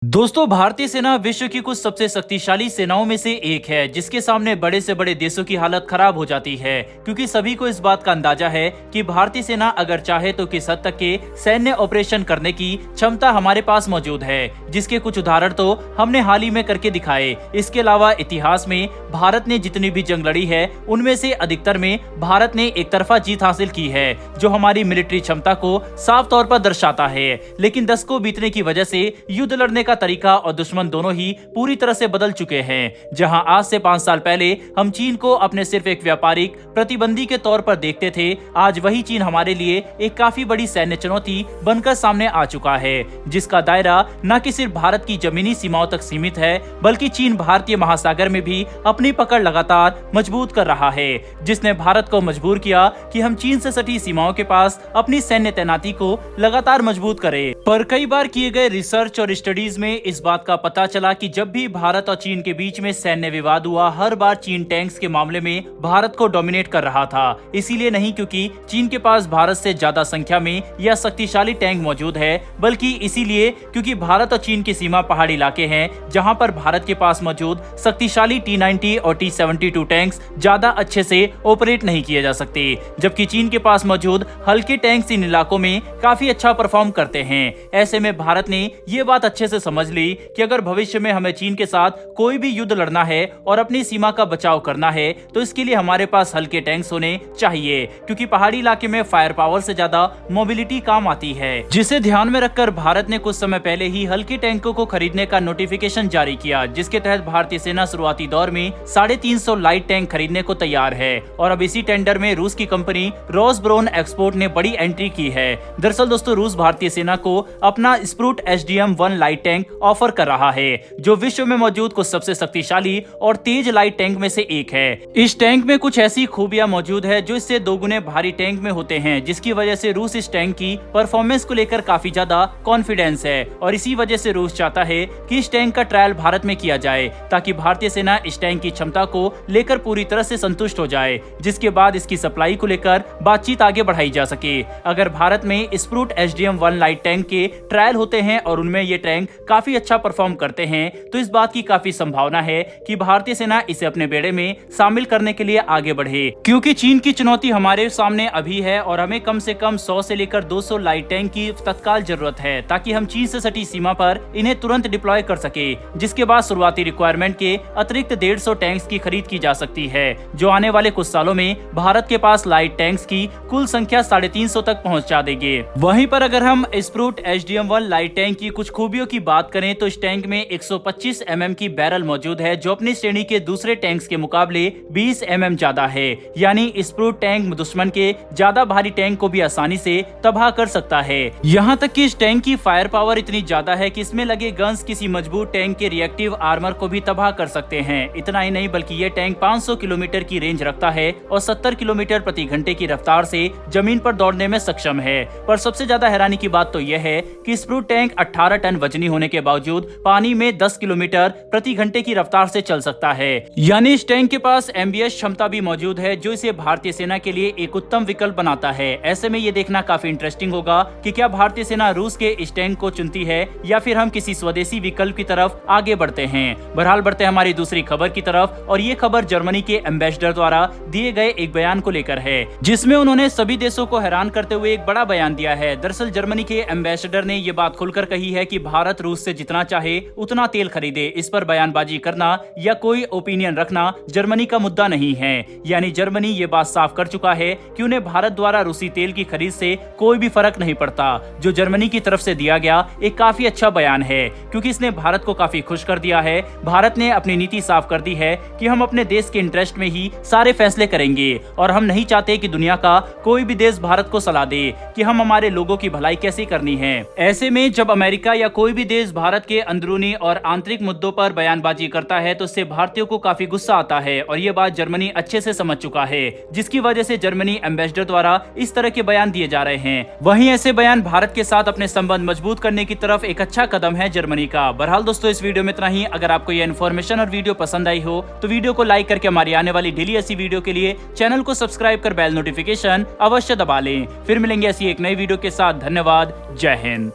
दोस्तों, भारतीय सेना विश्व की कुछ सबसे शक्तिशाली सेनाओं में से एक है, जिसके सामने बड़े से बड़े देशों की हालत खराब हो जाती है, क्योंकि सभी को इस बात का अंदाजा है कि भारतीय सेना अगर चाहे तो किस हद तक के सैन्य ऑपरेशन करने की क्षमता हमारे पास मौजूद है, जिसके कुछ उदाहरण तो हमने हाल ही में करके दिखाए। इसके अलावा इतिहास में भारत ने जितनी भी जंग लड़ी है, उनमें से अधिकतर में भारत ने एक तरफा जीत हासिल की है, जो हमारी मिलिट्री क्षमता को साफ तौर पर दर्शाता है। लेकिन दशकों बीतने की वजह से युद्ध लड़ने का तरीका और दुश्मन दोनों ही पूरी तरह से बदल चुके हैं। जहां आज से 5 साल पहले हम चीन को अपने सिर्फ एक व्यापारिक प्रतिबंधी के तौर पर देखते थे, आज वही चीन हमारे लिए एक काफी बड़ी सैन्य चुनौती बनकर सामने आ चुका है, जिसका दायरा न कि सिर्फ भारत की जमीनी सीमाओं तक सीमित है, बल्कि चीन भारतीय महासागर में भी अपनी पकड़ लगातार मजबूत कर रहा है, जिसने भारत को मजबूर किया कि हम चीन से सटी सीमाओं के पास अपनी सैन्य तैनाती को लगातार मजबूत करें। पर कई बार किए गए रिसर्च और स्टडीज में इस बात का पता चला कि जब भी भारत और चीन के बीच में सैन्य विवाद हुआ, हर बार चीन टैंक्स के मामले में भारत को डोमिनेट कर रहा था। इसीलिए नहीं क्योंकि चीन के पास भारत से ज्यादा संख्या में या शक्तिशाली टैंक मौजूद है, बल्कि इसीलिए क्योंकि भारत और चीन की सीमा पहाड़ी इलाके हैं, जहां पर भारत के पास मौजूद शक्तिशाली T-90 और T-72 टैंक्स ज्यादा अच्छे से ऑपरेट नहीं किए जा सकते, जबकि चीन के पास मौजूद हल्के टैंक्स इन इलाकों में काफी अच्छा परफॉर्म करते हैं। ऐसे में भारत ने ये बात अच्छे से समझ ली कि अगर भविष्य में हमें चीन के साथ कोई भी युद्ध लड़ना है और अपनी सीमा का बचाव करना है, तो इसके लिए हमारे पास हल्के टैंक्स होने चाहिए, क्योंकि पहाड़ी इलाके में फायर पावर से ज्यादा मोबिलिटी काम आती है। जिसे ध्यान में रखकर भारत ने कुछ समय पहले ही हल्के टैंकों को खरीदने का नोटिफिकेशन जारी किया, जिसके तहत भारतीय सेना शुरुआती दौर में 350 लाइट टैंक खरीदने को तैयार है। और अब इसी टेंडर में रूस की कंपनी रोसब्रोन एक्सपोर्ट ने बड़ी एंट्री की है। दरअसल दोस्तों, रूस भारतीय सेना को अपना स्प्रूट HDM-1 लाइट टैंक ऑफर कर रहा है, जो विश्व में मौजूद कुछ सबसे शक्तिशाली और तेज लाइट टैंक में से एक है। इस टैंक में कुछ ऐसी खूबियां मौजूद है जो इससे 2 गुने भारी टैंक में होते हैं, जिसकी वजह से रूस इस टैंक की परफॉर्मेंस को लेकर काफी ज्यादा कॉन्फिडेंस है। और इसी वजह से रूस चाहता है कि इस टैंक का ट्रायल भारत में किया जाए, ताकि भारतीय सेना इस टैंक की क्षमता को लेकर पूरी तरह से संतुष्ट हो जाए, जिसके बाद इसकी सप्लाई को लेकर बातचीत आगे बढ़ाई जा सके। अगर भारत में स्प्रूट HDM-1 लाइट टैंक के ट्रायल होते हैं और उनमें ये टैंक काफी अच्छा परफॉर्म करते हैं, तो इस बात की काफी संभावना है कि भारतीय सेना इसे अपने बेड़े में शामिल करने के लिए आगे बढ़े, क्योंकि चीन की चुनौती हमारे सामने अभी है और हमें कम से कम 100 से लेकर 200 लाइट टैंक की तत्काल जरूरत है, ताकि हम चीन से सटी सीमा पर इन्हें तुरंत डिप्लॉय कर सके, जिसके बाद शुरुआती रिक्वायरमेंट के अतिरिक्त 150 टैंक्स की खरीद की जा सकती है, जो आने वाले कुछ सालों में भारत के पास लाइट टैंक्स की कुल संख्या 350 तक पहुंचा देंगे। वहीं पर अगर हम स्प्रूट HDM-1 लाइट टैंक की कुछ खूबियों की बात करें, तो इस टैंक में 125 mm की बैरल मौजूद है, जो अपनी श्रेणी के दूसरे टैंक्स के मुकाबले 20 mm ज्यादा है। यानी स्प्रूट टैंक दुश्मन के ज्यादा भारी टैंक को भी आसानी से तबाह कर सकता है। यहाँ तक कि इस टैंक की फायर पावर इतनी ज्यादा है कि इसमें लगे गन्स किसी मजबूत टैंक के रिएक्टिव आर्मर को भी तबाह कर सकते हैं। इतना ही नहीं, बल्कि ये टैंक 500 किलोमीटर की रेंज रखता है और 70 किलोमीटर प्रति घंटे की रफ्तार से जमीन पर दौड़ने में सक्षम है। पर सबसे ज्यादा हैरानी की बात तो यह है कि स्प्रूट टैंक 18 टन वजनी होने के बावजूद पानी में 10 किलोमीटर प्रति घंटे की रफ्तार से चल सकता है। यानी इस टैंक के पास MBS क्षमता भी मौजूद है, जो इसे भारतीय सेना के लिए एक उत्तम विकल्प बनाता है। ऐसे में ये देखना काफी इंटरेस्टिंग होगा कि क्या भारतीय सेना रूस के इस टैंक को चुनती है या फिर हम किसी स्वदेशी विकल्प की तरफ आगे बढ़ते हैं। बहरहाल बढ़ते हैं हमारी दूसरी खबर की तरफ, और ये खबर जर्मनी के एम्बेसडर द्वारा दिए गए एक बयान को लेकर है, जिसमें उन्होंने सभी देशों को हैरान करते हुए एक बड़ा बयान दिया है। दरअसल जर्मनी के एम्बेसडर ने ये बात खुलकर कही है कि भारत रूस से जितना चाहे उतना तेल खरीदे। इस पर बयानबाजी करना या कोई ओपिनियन रखना जर्मनी का मुद्दा नहीं है। यानी जर्मनी ये बात साफ कर चुका है कि उन्हें भारत द्वारा रूसी तेल की खरीद से कोई भी फर्क नहीं पड़ता। जो जर्मनी की तरफ से दिया गया एक काफी अच्छा बयान है, क्योंकि इसने भारत को काफी खुश कर दिया है। भारत ने अपनी नीति साफ कर दी है कि हम अपने देश के इंटरेस्ट में ही सारे फैसले करेंगे, और हम नहीं चाहते कि दुनिया का कोई भी देश भारत को सलाह दे कि हम हमारे लोगों की भलाई कैसे करनी है। ऐसे में जब अमेरिका या कोई भी देश भारत के अंदरूनी और आंतरिक मुद्दों पर बयानबाजी करता है, तो इससे भारतीयों को काफी गुस्सा आता है, और ये बात जर्मनी अच्छे से समझ चुका है, जिसकी वजह से जर्मनी एम्बेसडर द्वारा इस तरह के बयान दिए जा रहे हैं। वहीं ऐसे बयान भारत के साथ अपने संबंध मजबूत करने की तरफ एक अच्छा कदम है जर्मनी का। बहरहाल दोस्तों, इस वीडियो में इतना ही। अगर आपको यह इन्फॉर्मेशन और वीडियो पसंद आई हो, तो वीडियो को लाइक करके हमारी आने वाली डेली ऐसी वीडियो के लिए चैनल को सब्सक्राइब कर बेल नोटिफिकेशन अवश्य दबा लें। फिर मिलेंगे ऐसी एक नई वीडियो के साथ। धन्यवाद। जय हिंद।